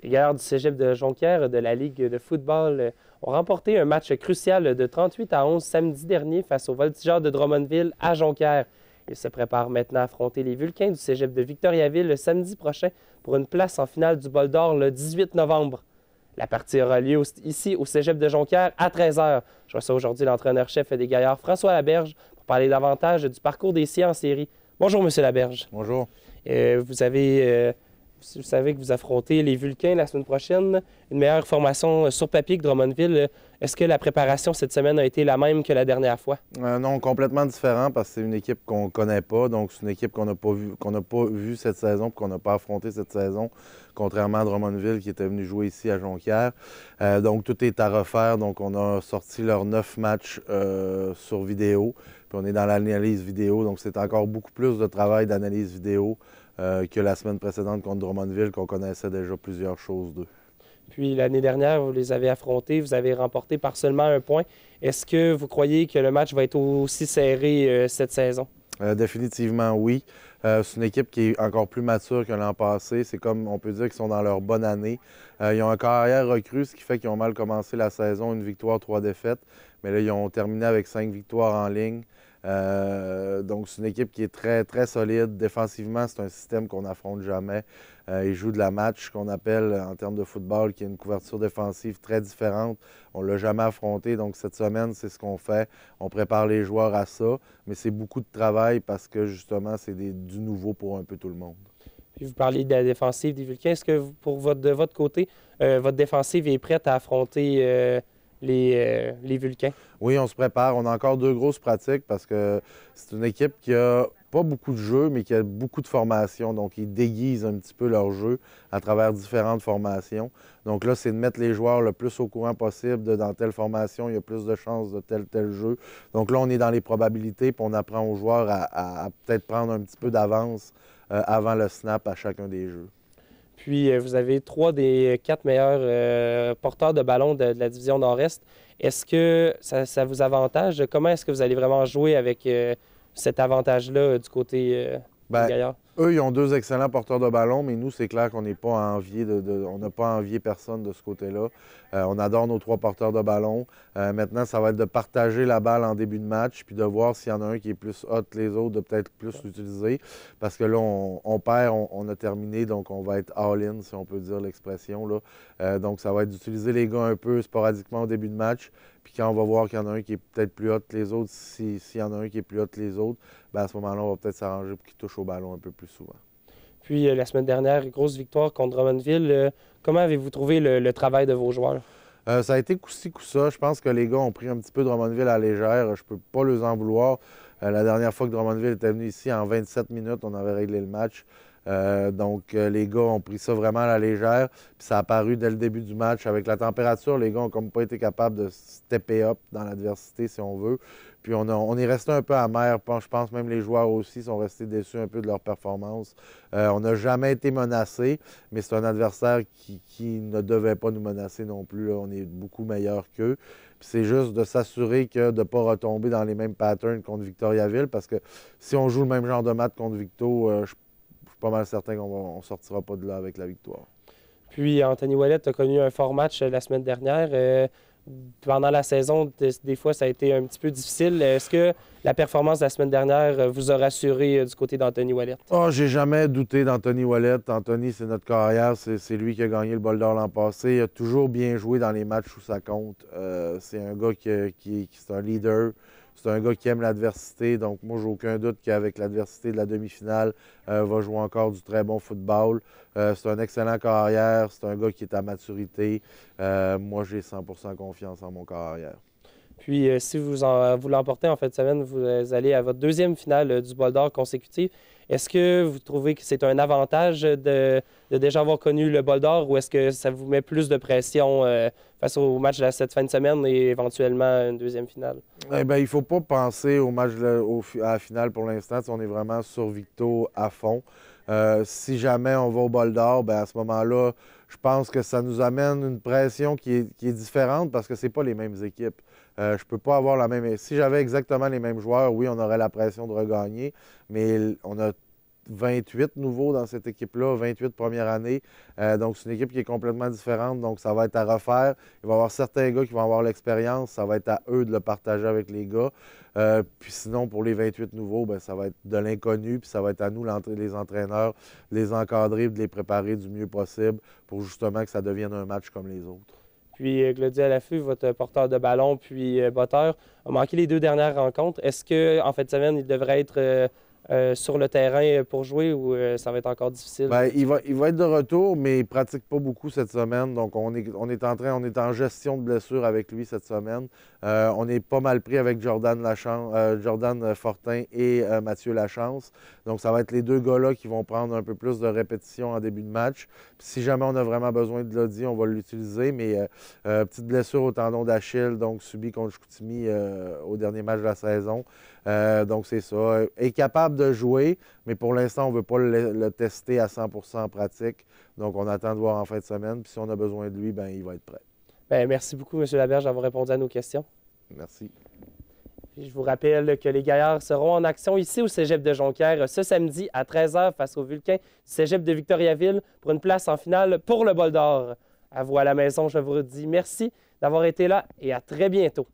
Les Gaillards du Cégep de Jonquière de la Ligue de football ont remporté un match crucial de 38-11 samedi dernier face aux Voltigeurs de Drummondville à Jonquière. Ils se préparent maintenant à affronter les Vulcains du Cégep de Victoriaville le samedi prochain pour une place en finale du Bol d'Or le 18 novembre. La partie aura lieu ici au Cégep de Jonquière à 13h. Je reçois aujourd'hui l'entraîneur-chef des Gaillards, François Laberge, pour parler davantage du parcours des siens en série. Bonjour, M. Laberge. Bonjour. Vous savez que vous affrontez les Vulcains la semaine prochaine. Une meilleure formation sur papier que Drummondville. Est-ce que la préparation cette semaine a été la même que la dernière fois? Non, complètement différent parce que c'est une équipe qu'on ne connaît pas. Donc, c'est une équipe qu'on n'a pas vue cette saison et qu'on n'a pas affrontée cette saison, contrairement à Drummondville qui était venu jouer ici à Jonquière. Donc, tout est à refaire. Donc, on a sorti leurs 9 matchs sur vidéo. Puis, on est dans l'analyse vidéo. Donc, c'est encore beaucoup plus de travail d'analyse vidéo que la semaine précédente contre Drummondville, qu'on connaissait déjà plusieurs choses d'eux. Puis l'année dernière, vous les avez affrontés, vous avez remporté par seulement un point. Est-ce que vous croyez que le match va être aussi serré cette saison? Définitivement oui. C'est une équipe qui est encore plus mature que l'an passé. C'est comme, on peut dire qu'ils sont dans leur bonne année. Ils ont un carrière recrue, ce qui fait qu'ils ont mal commencé la saison, 1 victoire, 3 défaites. Mais là, ils ont terminé avec 5 victoires en ligne. Donc, c'est une équipe qui est très, très solide. Défensivement, c'est un système qu'on n'affronte jamais. Ils jouent de la match qu'on appelle, en termes de football, qui est une couverture défensive très différente. On ne l'a jamais affronté. Donc, cette semaine, c'est ce qu'on fait. On prépare les joueurs à ça. Mais c'est beaucoup de travail parce que, justement, c'est du nouveau pour un peu tout le monde. Puis vous parlez de la défensive des Vulcains. Est-ce que, de votre côté, votre défensive est prête à affronter les Vulcains? Oui, on se prépare. On a encore 2 grosses pratiques parce que c'est une équipe qui a pas beaucoup de jeux, mais qui a beaucoup de formations. Donc, ils déguisent un petit peu leur jeu à travers différentes formations. Donc là, c'est de mettre les joueurs le plus au courant possible de dans telle formation, il y a plus de chances de tel jeu. Donc là, on est dans les probabilités, puis on apprend aux joueurs à peut-être prendre un petit peu d'avance avant le snap à chacun des jeux. Puis, vous avez 3 des 4 meilleurs porteurs de ballon de la division Nord-Est. Est-ce que ça vous avantage? Comment est-ce que vous allez vraiment jouer avec cet avantage-là du côté des Gaillards? Eux, ils ont 2 excellents porteurs de ballon, mais nous, c'est clair qu'on n'est pas envié on n'a pas envié personne de ce côté-là. On adore nos 3 porteurs de ballon. Maintenant, ça va être de partager la balle en début de match, puis de voir s'il y en a un qui est plus hot que les autres, de peut-être plus l'utiliser. Parce que là, on perd, on a terminé, donc on va être all-in, si on peut dire l'expression. Donc, ça va être d'utiliser les gars un peu sporadiquement au début de match. Puis quand on va voir qu'il y en a un qui est peut-être plus hot que les autres, s'il y en a un qui est plus hot que les autres, bien à ce moment-là, on va peut-être s'arranger pour qu'il touche au ballon un peu plus souvent. Puis la semaine dernière, grosse victoire contre Drummondville. Comment avez-vous trouvé le travail de vos joueurs? Ça a été coup-ci, coup-ça. Je pense que les gars ont pris un petit peu Drummondville à la légère. Je peux pas les en vouloir. La dernière fois que Drummondville était venu ici, en 27 minutes, on avait réglé le match. Donc, les gars ont pris ça vraiment à la légère. Puis ça a apparu dès le début du match. Avec la température, les gars ont comme pas été capables de stepper up dans l'adversité, si on veut. Puis on est resté un peu amer. Je pense même les joueurs aussi sont restés déçus un peu de leur performance. On n'a jamais été menacés, mais c'est un adversaire qui ne devait pas nous menacer non plus. Là. On est beaucoup meilleur qu'eux. Puis c'est juste de s'assurer de ne pas retomber dans les mêmes patterns contre Victoriaville, parce que si on joue le même genre de match contre Victo, je suis pas mal certain qu'on ne sortira pas de là avec la victoire. Puis Anthony Ouellet a connu un fort match la semaine dernière. Pendant la saison, des fois, ça a été un petit peu difficile. Est-ce que la performance de la semaine dernière vous a rassuré du côté d'Anthony Ouellet? Oh, j'ai jamais douté d'Anthony Ouellet. Anthony, c'est notre carrière. C'est lui qui a gagné le Bol d'Or l'an passé. Il a toujours bien joué dans les matchs où ça compte. C'est un gars qui est un leader. C'est un gars qui aime l'adversité. Donc, moi, j'ai aucun doute qu'avec l'adversité de la demi-finale, va jouer encore du très bon football. C'est un excellent carrière. C'est un gars qui est à maturité. Moi, j'ai 100% confiance en mon carrière. Puis, si vous l'emportez en fin de semaine, vous allez à votre 2e finale du Bol d'Or consécutive. Est-ce que vous trouvez que c'est un avantage de déjà avoir connu le Bol d'Or, ou est-ce que ça vous met plus de pression face au match de cette fin de semaine et éventuellement une 2e finale? Eh bien, il ne faut pas penser au match à la finale pour l'instant. On est vraiment sur Victo à fond. Si jamais on va au Bol d'Or, bien, à ce moment-là, je pense que ça nous amène une pression qui est différente parce que ce n'est pas les mêmes équipes. Je peux pas avoir la même. Si j'avais exactement les mêmes joueurs, oui, on aurait la pression de regagner, mais on a 28 nouveaux dans cette équipe-là, 28 première année. Donc, c'est une équipe qui est complètement différente. Donc, ça va être à refaire. Il va y avoir certains gars qui vont avoir l'expérience. Ça va être à eux de le partager avec les gars. Puis sinon, pour les 28 nouveaux, bien, ça va être de l'inconnu. Puis ça va être à nous, les entraîneurs, de les encadrer, de les préparer du mieux possible pour justement que ça devienne un match comme les autres. Puis Claudia Laffu, votre porteur de ballon, puis botteur, a manqué les 2 dernières rencontres. Est-ce qu'en fin de semaine, il devrait être sur le terrain pour jouer ou ça va être encore difficile? Bien, il va être de retour, mais il ne pratique pas beaucoup cette semaine. Donc, on est en gestion de blessure avec lui cette semaine. On est pas mal pris avec Jordan Fortin et Mathieu Lachance. Donc, ça va être les 2 gars-là qui vont prendre un peu plus de répétition en début de match. Puis, si jamais on a vraiment besoin de Lodi, on va l'utiliser. Mais petite blessure au tendon d'Achille, donc subie contre Chicoutimi au dernier match de la saison. Donc, c'est ça. Est capable de jouer, mais pour l'instant, on ne veut pas le tester à 100% en pratique. Donc, on attend de voir en fin de semaine. Puis, si on a besoin de lui, bien, il va être prêt. Bien, merci beaucoup, M. Laberge, d'avoir répondu à nos questions. Merci. Puis je vous rappelle que les Gaillards seront en action ici au Cégep de Jonquière ce samedi à 13h face au Vulcain du Cégep de Victoriaville pour une place en finale pour le bol d'or. À vous à la maison, je vous dis merci d'avoir été là et à très bientôt.